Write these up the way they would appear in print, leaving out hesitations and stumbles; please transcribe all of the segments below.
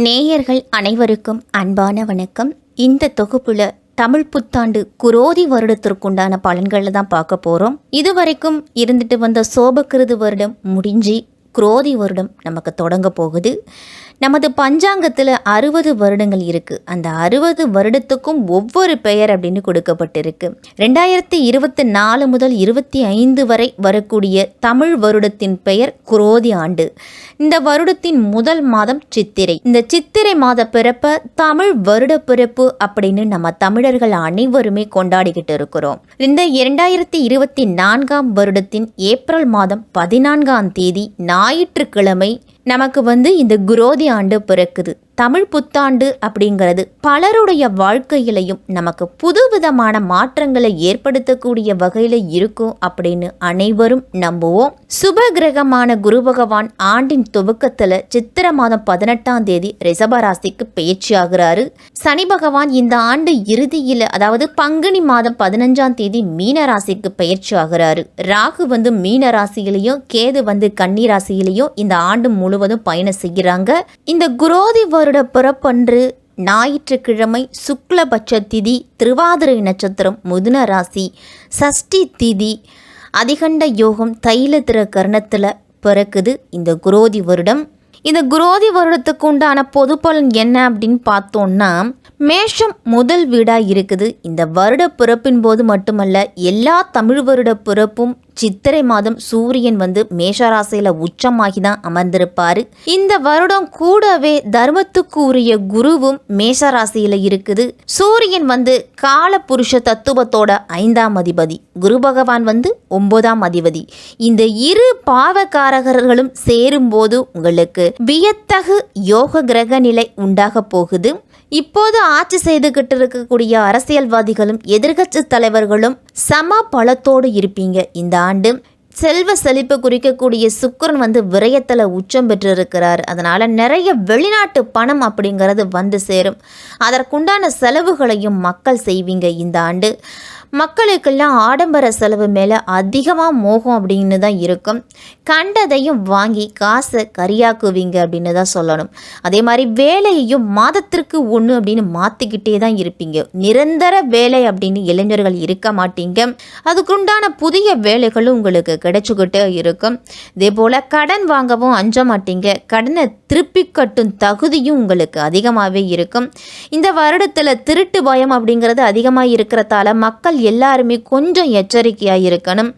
நேயர்கள் அனைவருக்கும் அன்பான வணக்கம். இந்த தொகுப்புல தமிழ் புத்தாண்டு குரோதி வருடத்திற்குண்டான பலன்களை தான் பார்க்க போகிறோம். இதுவரைக்கும் இருந்துட்டு வந்த சோபகிருது வருடம் முடிஞ்சு குரோதி வருடம் நமக்கு தொடங்க போகுது. நமது பஞ்சாங்கத்தில் 60 வருடங்கள் இருக்குது. அந்த 60 வருடத்துக்கும் ஒவ்வொரு பெயர் அப்படின்னு கொடுக்கப்பட்டிருக்கு. 2024 முதல் 25 வரை வரக்கூடிய தமிழ் வருடத்தின் பெயர் குரோதி ஆண்டு. இந்த வருடத்தின் முதல் மாதம் சித்திரை. இந்த சித்திரை மாத பிறப்பை தமிழ் வருட பிறப்பு அப்படின்னு நம்ம தமிழர்கள் அனைவருமே கொண்டாடிக்கிட்டு இருக்கிறோம். இந்த 2024 வருடத்தின் ஏப்ரல் மாதம் 14 தேதி ஞாயிற்றுக்கிழமை நமக்கு இந்த குரோதி ஆண்டு பிறக்குது. தமிழ் புத்தாண்டு அப்படிங்கிறது பலருடைய வாழ்க்கையிலையும் நமக்கு புதுவிதமான மாற்றங்களை ஏற்படுத்தக்கூடிய வகையில் இருக்கும் அப்படின்னு அனைவரும் நம்புவோம். சுப கிரகமான குரு பகவான் ஆண்டின் துவக்கத்தில் சித்திரை மாதம் 18 தேதி ரிஷபராசிக்கு பயிற்சி ஆகிறாரு. சனி பகவான் இந்த ஆண்டு இறுதியில், அதாவது பங்குனி மாதம் 15 தேதி மீன ராசிக்கு பயிற்சி ஆகிறாரு. ராகு மீன ராசியிலையும் கேது கன்னி ராசியிலையும் இந்த ஆண்டு முழுவதும் பயணம் செய்கிறாங்க. இந்த குரோதி வருட பிறப்பன்று ஞாயிற்றுக்கிழமை சுக்லபட்ச திதி, திருவாதிரை நட்சத்திரம், மிதுன ராசி, சஷ்டி திதி, அதிகண்ட யோகம், தைலத்திர கர்ணத்தில் பிறக்குது இந்த குரோதி வருடம். இந்த குரோதி வருடத்துக்கு உண்டான பொது பலன் என்ன அப்படின்னு பார்த்தோம்னா, மேஷம் முதல் வீடாக இருக்குது. இந்த வருட பிறப்பின் போது மட்டுமல்ல, எல்லா தமிழ் வருட பிறப்பும் சித்திரை மாதம் சூரியன் மேஷராசியில் உச்சமாகி தான் அமர்ந்திருப்பார். இந்த வருடம் கூடவே தர்மத்துக்கு உரிய குருவும் மேஷராசியில் இருக்குது. சூரியன் கால புருஷ தத்துவத்தோட 5ஆம் அதிபதி, குரு பகவான் 9ஆம் அதிபதி. இந்த இரு பாவகாரகர்களும் சேரும்போது உங்களுக்கு வியத்தகு யோக கிரக நிலை உண்டாக போகுது. இப்போது ஆட்சி செய்துகிட்டு இருக்கக்கூடிய அரசியல்வாதிகளும் எதிர்க்கட்சி தலைவர்களும் சம பலத்தோடு இருப்பீங்க. இந்த ஆண்டு செல்வ செழிப்பு குறிக்கக்கூடிய சுக்கிரன் விரயத்தில் உச்சம் பெற்றிருக்கிறார். அதனால் நிறைய வெளிநாட்டு பணம் அப்படிங்கிறது சேரும். அதற்குண்டான செலவுகளையும் மக்கள் செய்வீங்க. இந்த ஆண்டு மக்களுக்கெல்லாம் ஆடம்பர செலவு மேலே அதிகமாக மோகம் அப்படின்னு தான் இருக்கும். கண்டதையும் வாங்கி காசை கரியாக்குவீங்க அப்படின்னு தான் சொல்லணும். அதே மாதிரி வேலையையும் மாதத்திற்கு 1 அப்படின்னு மாற்றிக்கிட்டே தான் இருப்பீங்க. நிரந்தர வேலை அப்படின்னு இளைஞர்கள் இருக்க மாட்டீங்க. அதுக்குண்டான புதிய வேலைகளும் உங்களுக்கு கிடைச்சிக்கிட்டே இருக்கும். இதே போல் கடன் வாங்கவும் அஞ்ச மாட்டீங்க. கடனை திருப்பி கட்டும் தகுதியும் உங்களுக்கு அதிகமாகவே இருக்கும். இந்த வருடத்தில் திருட்டு பயம் அப்படிங்கிறது அதிகமாக இருக்கிறதால மக்கள் எல்லாருமே கொஞ்சம் எச்சரிக்கையாக இருக்கணும்.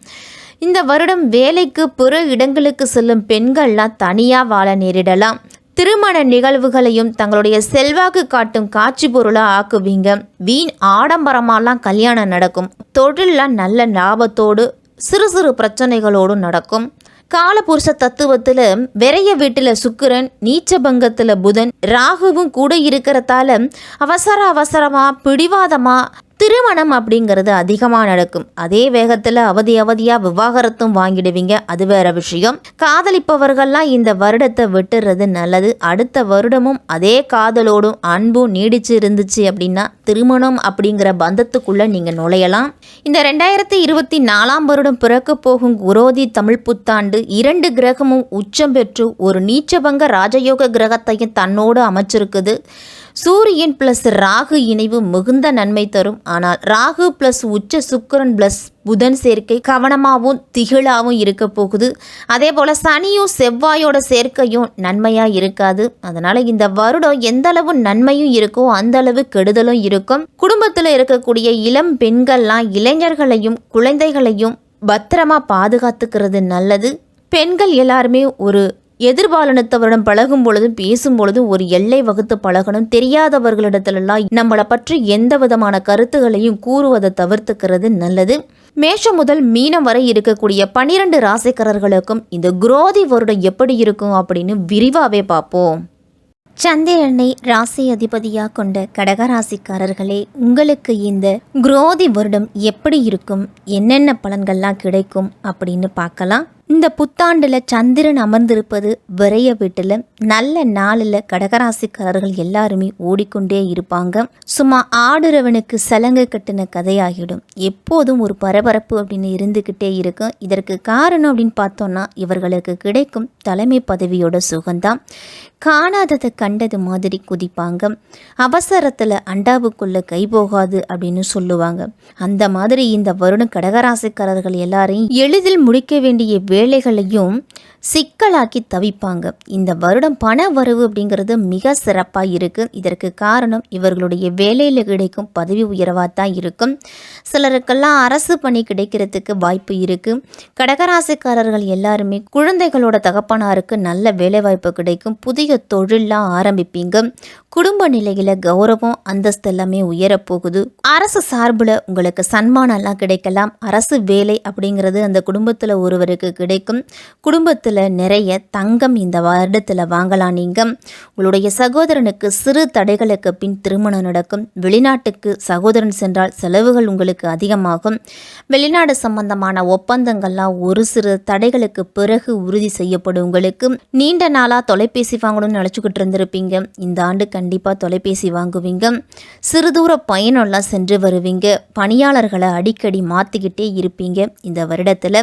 இந்த வருடம் வேலைக்கு பிற இடங்களுக்கு செல்லும் பெண்கள்லாம் தனியாக வாழ நேரிடலாம். திருமண நிகழ்வுகளையும் தங்களுடைய செல்வாக்கு காட்டும் காட்சி பொருளாக ஆக்குவீங்க. வீண் ஆடம்பரமாலாம் கல்யாணம் நடக்கும். தொழிலெலாம் நல்ல லாபத்தோடு சிறு சிறு பிரச்சனைகளோடு நடக்கும். காலபுருஷ தத்துவத்தில் விரைய வீட்டில் சுக்கிரன், நீச்சபங்கத்தில் புதன், ராகுவும் கூட இருக்கிறதால அவசரமாக பிடிவாதமாக திருமணம் அப்படிங்கிறது அதிகமாக நடக்கும். அதே வேகத்தில் அவதியாக விவாகரத்தும் வாங்கிடுவீங்க. அது வேற விஷயம். காதலிப்பவர்கள்லாம் இந்த வருடத்தை விட்டுறது நல்லது. அடுத்த வருடமும் அதே காதலோடும் அன்பும் நீடிச்சு இருந்துச்சு அப்படின்னா திருமணம் அப்படிங்கிற பந்தத்துக்குள்ளே நீங்கள் நுழையலாம். இந்த 2024 வருடம் பிறக்க போகும் குரோதி தமிழ் புத்தாண்டு 2 கிரகமும் உச்சம் பெற்று ஒரு நீச்சபங்க ராஜயோக கிரகத்தையும் தன்னோடு அமைச்சிருக்குது. சூரியன் பிளஸ் ராகு இணைவு மிகுந்த நன்மை தரும். ஆனால் ராகு பிளஸ் உச்ச சுக்கிரன் பிளஸ் புதன் சேர்க்கை கவனமாகவும் திகிளாகவும் இருக்க போகுது. அதே போல் சனியும் செவ்வாயோட சேர்க்கையும் நன்மையாக இருக்காது. அதனால் இந்த வருடம் எந்த அளவு நன்மையும் இருக்கோ அந்த அளவு கெடுதலும் இருக்கும். குடும்பத்தில் இருக்கக்கூடிய இளம் பெண்கள்லாம் இளைஞர்களையும் குழந்தைகளையும் பத்திரமா பாதுகாத்துக்கிறது நல்லது. பெண்கள் எல்லாருமே ஒரு எதிர்பாலனத்தவரிடம் பழகும் பொழுதும் பேசும் பொழுதும் ஒரு எல்லை வகுத்து பழகணும். தெரியாதவர்களிடத்திலெல்லாம் நம்மளை பற்றி எந்த விதமான கருத்துகளையும் கூறுவதை தவிர்த்துக்கிறது நல்லது. மேஷம் முதல் மீனம் வரை இருக்கக்கூடிய 12 ராசிக்காரர்களுக்கும் இந்த குரோதி வருடம் எப்படி இருக்கும் அப்படின்னு விரிவாகவே பார்ப்போம். சந்திரனை ராசி அதிபதியாக கொண்ட கடகராசிக்காரர்களே, உங்களுக்கு இந்த குரோதி வருடம் எப்படி இருக்கும், என்னென்ன பலன்கள்லாம் கிடைக்கும் அப்படின்னு பார்க்கலாம். இந்த புத்தாண்டில் சந்திரன் அமர்ந்திருப்பது விரைய வீட்டில் நல்ல நாளில் கடகராசிக்காரர்கள் எல்லாருமே ஓடிக்கொண்டே இருப்பாங்க. சும்மா ஆடுறவனுக்கு சலங்கை கட்டின கதையாகிடும். எப்போதும் ஒரு பரபரப்பு அப்படின்னு இருந்துக்கிட்டே இருக்கும். இதற்கு காரணம் அப்படின்னு பார்த்தோன்னா இவர்களுக்கு கிடைக்கும் தலைமை பதவியோட சுகம்தான். காணாததை கண்டது மாதிரி குதிப்பாங்க. அவசரத்தில் அண்டாவுக்குள்ளே கை போகாது அப்படின்னு சொல்லுவாங்க. அந்த மாதிரி இந்த வருடம் கடகராசிக்காரர்கள் எல்லாரையும் எளிதில் முடிக்க வேண்டிய வேலைகளையும் சிக்கலாக்கி தவிப்பாங்க. இந்த வருடம் பண வரவு அப்படிங்கிறது மிக சிறப்பாக இருக்குது. இதற்கு காரணம் இவர்களுடைய வேலையில் கிடைக்கும் பதவி உயர்வாக தான் இருக்கும். சிலருக்கெல்லாம் அரசு பணி கிடைக்கிறதுக்கு வாய்ப்பு இருக்குது. கடகராசிக்காரர்கள் எல்லாருமே குழந்தைகளோட தகப்பனாருக்கு நல்ல வேலை வாய்ப்பு கிடைக்கும். புதிய தொழிலாம் ஆரம்பிப்பீங்க. குடும்ப நிலையில் கௌரவம் அந்தஸ்து எல்லாமே உயரப்போகுது. அரசு சார்பில் உங்களுக்கு சன்மானம்லாம் கிடைக்கலாம். அரசு வேலை அப்படிங்கிறது அந்த குடும்பத்தில் ஒருவருக்கு கிடைக்கும். குடும்பத்தில் நிறைய தங்கம் இந்த வருடத்தில் வாங்கலாம். நீங்கள் உங்களுடைய சகோதரனுக்கு சிறு தடைகளுக்கு பின் திருமணம் நடக்கும். வெளிநாட்டுக்கு சகோதரன் சென்றால் செலவுகள் உங்களுக்கு அதிகமாகும். வெளிநாடு சம்பந்தமான ஒப்பந்தங்கள்லாம் ஒரு சிறு தடைகளுக்கு பிறகு உறுதி செய்யப்படும். உங்களுக்கு நீண்ட நாளாக தொலைபேசி வாங்கணும்னு நினச்சிக்கிட்டு இருந்திருப்பீங்க. இந்த ஆண்டு கண்டிப்பாக தொலைபேசி வாங்குவீங்க. சிறு தூர பயணம்லாம் சென்று வருவீங்க. பணியாளர்களை அடிக்கடி மாற்றிக்கிட்டே இருப்பீங்க. இந்த வருடத்தில்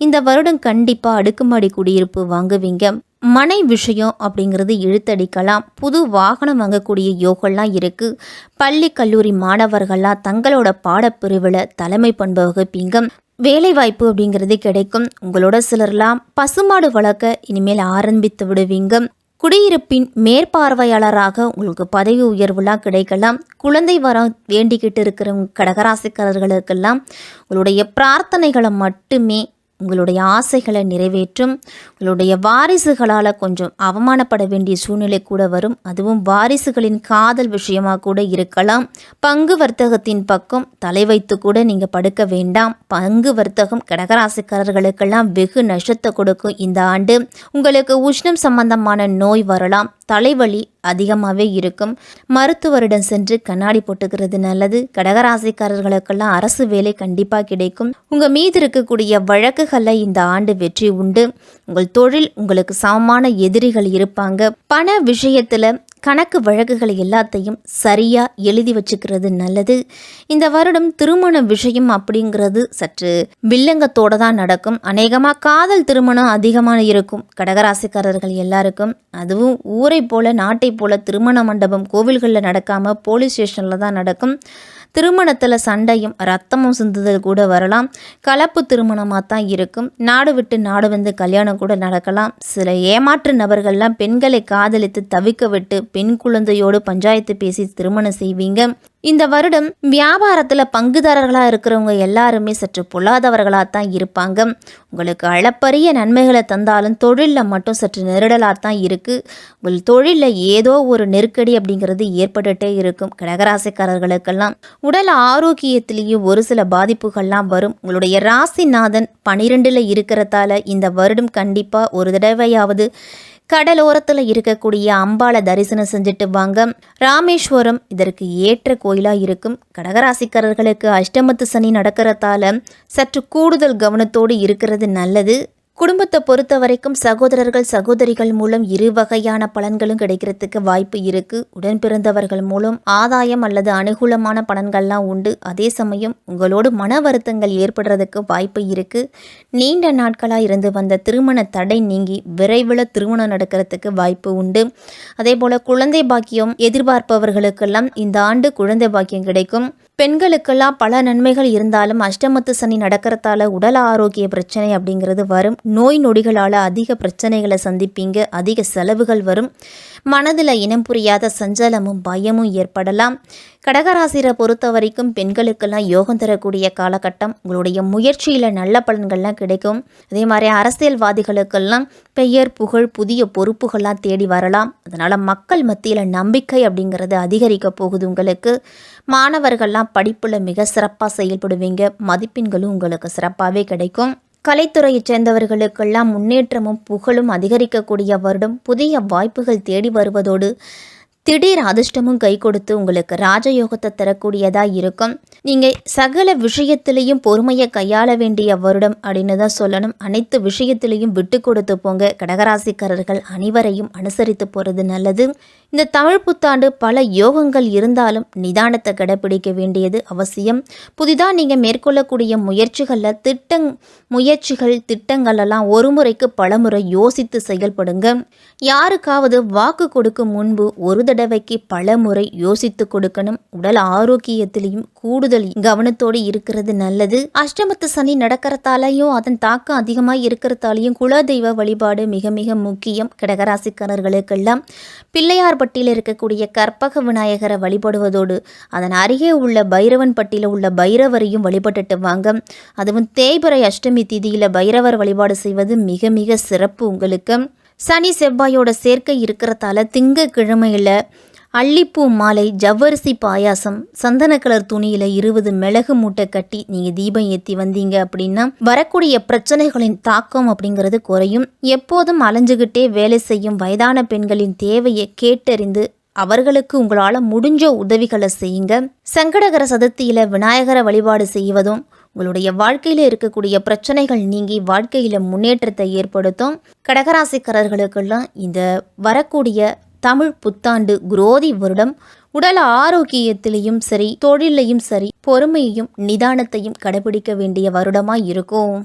இந்த வருடம் கண்டிப்பாக அடுக்குமாடி குடியிருப்பு வாங்குவீங்க. மனை விஷயம் அப்படிங்கிறது இழுத்தடிக்கலாம். புது வாகனம் வாங்கக்கூடிய யோகம்லாம் இருக்குது. பள்ளி கல்லூரி மாணவர்கள்லாம் தங்களோட பாடப்பிரிவில் தலைமை பண்பு வகுப்பீங்க. வேலைவாய்ப்பு அப்படிங்கிறது கிடைக்கும். உங்களோட சிலர்லாம் பசுமாடு வளர்க்க இனிமேல் ஆரம்பித்து விடுவீங்க. குடியிருப்பின் மேற்பார்வையாளராக உங்களுக்கு பதவி உயர்வுலாம் கிடைக்கலாம். குழந்தை வரம் வேண்டிக்கிட்டு இருக்கிற கடகராசிக்காரர்களுக்கெல்லாம் உங்களுடைய பிரார்த்தனைகளை மட்டுமே உங்களுடைய ஆசைகளை நிறைவேற்றும். உங்களுடைய வாரிசுகளால் கொஞ்சம் அவமானப்பட வேண்டிய சூழ்நிலை கூட வரும். அதுவும் வாரிசுகளின் காதல் விஷயமாக கூட இருக்கலாம். பங்கு வர்த்தகத்தின் பக்கம் தலை வைத்து கூட நீங்கள் படுக்க வேண்டாம். பங்கு வர்த்தகம் கடகராசிக்காரர்களுக்கெல்லாம் வெகு நஷ்டத்தை கொடுக்கும். இந்த ஆண்டு உங்களுக்கு உஷ்ணம் சம்பந்தமான நோய் வரலாம். தலைவலி அதிகமாகவே இருக்கும். மருத்துவரிடம் சென்று கண்ணாடி போட்டுக்கிறது நல்லது. கடகராசிக்காரர்களுக்கெல்லாம் அரசு வேலை கண்டிப்பாக கிடைக்கும். உங்கள் மீது இருக்கக்கூடிய வழக்குகளில் இந்த ஆண்டு வெற்றி உண்டு. உங்கள் தொழில் உங்களுக்கு சமமான எதிரிகள் இருப்பாங்க. பண விஷயத்தில் கணக்கு வழக்குகள் எல்லாத்தையும் சரியாக எழுதி வச்சுக்கிறது நல்லது. இந்த வருடம் திருமண விஷயம் அப்படிங்கிறது சற்று வில்லங்கத்தோடு தான் நடக்கும். அநேகமாக காதல் திருமணம் அதிகமாக இருக்கும் கடகராசிக்காரர்கள் எல்லாருக்கும். அதுவும் ஊரை போல நாட்டை போல திருமண மண்டபம் கோவில்களில் நடக்காமல் போலீஸ் ஸ்டேஷனில் தான் நடக்கும். திருமணத்தில் சண்டையும் ரத்தமும் சிந்துதல் கூட வரலாம். கலப்பு திருமணமாக தான் இருக்கும். நாடு விட்டு நாடு வந்து கல்யாணம் கூட நடக்கலாம். சில ஏமாற்று நபர்கள்லாம் பெண்களை காதலித்து தவிக்க விட்டு பெண் குழந்தையோடு பஞ்சாயத்து பேசி திருமணம் செய்வீங்க. இந்த வருடம் வியாபாரத்தில் பங்குதாரர்களாக இருக்கிறவங்க எல்லாருமே சற்று பொல்லாதவர்களாக தான் இருப்பாங்க. உங்களுக்கு அளப்பரிய நன்மைகளை தந்தாலும் தொழிலில் மட்டும் சற்று நெருடலாக தான் இருக்குது. உங்கள் தொழிலில் ஏதோ ஒரு நெருக்கடி அப்படிங்கிறது ஏற்பட்டுகிட்டே இருக்கும். கடகராசிக்காரர்களுக்கெல்லாம் உடல் ஆரோக்கியத்திலேயும் ஒரு சில பாதிப்புகள்லாம் வரும். உங்களுடைய ராசிநாதன் 12ல் இருக்கிறதால இந்த வருடம் கண்டிப்பாக ஒரு தடவையாவது கடலோரத்தில் இருக்கக்கூடிய அம்பாளை தரிசனம் செஞ்சுட்டு வாங்க. ராமேஸ்வரம் இதற்கு ஏற்ற கோயிலாக இருக்கும். கடகராசிக்காரர்களுக்கு அஷ்டமத்து சனி நடக்கிறதால சற்று கூடுதல் கவனத்தோடு இருக்கிறது நல்லது. குடும்பத்தை பொறுத்த வரைக்கும் சகோதரர்கள் சகோதரிகள் மூலம் இரு வகையான பலன்களும் கிடைக்கிறதுக்கு வாய்ப்பு இருக்குது. உடன் பிறந்தவர்கள் மூலம் ஆதாயம் அல்லது அனுகூலமான பலன்கள்லாம் உண்டு. அதே சமயம் உங்களோடு மன வருத்தங்கள் ஏற்படுறதுக்கு வாய்ப்பு இருக்குது. நீண்ட நாட்களாக இருந்து வந்த திருமண தடை நீங்கி விரைவில் திருமணம் நடக்கிறதுக்கு வாய்ப்பு உண்டு. அதே போல் குழந்தை பாக்கியம் எதிர்பார்ப்பவர்களுக்கெல்லாம் இந்த ஆண்டு குழந்தை பாக்கியம் கிடைக்கும். பெண்களுக்கெல்லாம் பல நன்மைகள் இருந்தாலும் அஷ்டமத்து சனி நடக்கிறதால உடல் ஆரோக்கிய பிரச்சனை அப்படிங்கிறது வரும். நோய் நொடிகளால் அதிக பிரச்சனைகளை சந்திப்பீங்க. அதிக செலவுகள் வரும். மனதில் இனம் புரியாத சஞ்சலமும் பயமும் ஏற்படலாம். கடகராசியை பொறுத்த வரைக்கும் பெண்களுக்கெல்லாம் யோகம் தரக்கூடிய காலகட்டம். உங்களுடைய முயற்சியில் நல்ல பலன்கள்லாம் கிடைக்கும். அதே மாதிரி அரசியல்வாதிகளுக்கெல்லாம் பெயர் புகழ் புதிய பொறுப்புகள்லாம் தேடி வரலாம். அதனால் மக்கள் மத்தியில் நம்பிக்கை அப்படிங்கிறது அதிகரிக்க போகுது. உங்களுக்கு மாணவர்கள்லாம் படிப்பில் மிக சிறப்பாக செயல்படுவீங்க. மதிப்பெண்களும் உங்களுக்கு சிறப்பாகவே கிடைக்கும். கலைத்துறையை சேர்ந்தவர்களுக்கெல்லாம் முன்னேற்றமும் புகழும் அதிகரிக்கக்கூடிய வருடம். புதிய வாய்ப்புகள் தேடி வருவதோடு திடீர் அதிர்ஷ்டமும் கை கொடுத்து உங்களுக்கு ராஜயோகத்தை தரக்கூடியதாக இருக்கும். நீங்கள் சகல விஷயத்திலையும் பொறுமையை கையாள வேண்டிய வருடம் அப்படின்னு தான் சொல்லணும். அனைத்து விஷயத்திலையும் விட்டு கொடுத்து போங்க. கடகராசிக்காரர்கள் அனைவரையும் அனுசரித்து போகிறது நல்லது. இந்த தமிழ் புத்தாண்டு பல யோகங்கள் இருந்தாலும் நிதானத்தை கடைப்பிடிக்க வேண்டியது அவசியம். புதிதாக நீங்கள் மேற்கொள்ளக்கூடிய முயற்சிகளில் திட்டங்களெல்லாம் ஒரு முறைக்கு பல முறை யோசித்து செயல்படுங்க. யாருக்காவது வாக்கு கொடுக்கும் முன்பு ஒரு தடவைக்கு பல முறை யோசித்து கொடுக்கணும். உடல் ஆரோக்கியத்திலையும் கூடுதல் கவனத்தோடு இருக்கிறது நல்லது. அஷ்டமத்து சனி நடக்கிறதாலையும் அதன் தாக்கம் அதிகமாக இருக்கிறதாலையும் குலதெய்வ வழிபாடு மிக மிக முக்கியம். கடகராசிக்காரர்களுக்கெல்லாம் பிள்ளையார்பட்டியில் இருக்கக்கூடிய கற்பக விநாயகரை வழிபடுவதோடு அதன் அருகே உள்ள பைரவன் பட்டியில் உள்ள பைரவரையும் வழிபட்டுட்டு வாங்க. அதுவும் தேய்பிறை அஷ்டமி திதியில் பைரவர் வழிபாடு செய்வது மிக மிக சிறப்பு. உங்களுக்கு சனி செவ்வாயோட சேர்க்கை இருக்கிறதால திங்கக்கிழமையில் அள்ளிப்பூ மாலை, ஜவ்வரிசி பாயாசம், சந்தன கலர் துணியில் 20 மிளகு மூட்டை கட்டி நீங்கள் தீபம் ஏற்றி வந்தீங்க அப்படின்னா வரக்கூடிய பிரச்சனைகளின் தாக்கம் அப்படிங்கிறது குறையும். எப்போதும் அலைஞ்சுக்கிட்டே வேலை செய்யும் வயதான பெண்களின் தேவையை கேட்டறிந்து அவர்களுக்கு உங்களால் முடிஞ்ச உதவிகளை செய்யுங்க. சங்கடகர சதுர்த்தியில் விநாயகரை வழிபாடு செய்வதும் உங்களுடைய வாழ்க்கையில் இருக்கக்கூடிய பிரச்சனைகள் நீங்கி வாழ்க்கையில் முன்னேற்றத்தை ஏற்படுத்தும். கடகராசிக்காரர்களுக்கெல்லாம் இந்த வரக்கூடிய தமிழ் புத்தாண்டு குரோதி வருடம் உடல் ஆரோக்கியத்திலையும் சரி, தொழிலையும் சரி, பொறுமையையும் நிதானத்தையும் கடைபிடிக்க வேண்டிய வருடமாக இருக்கும்.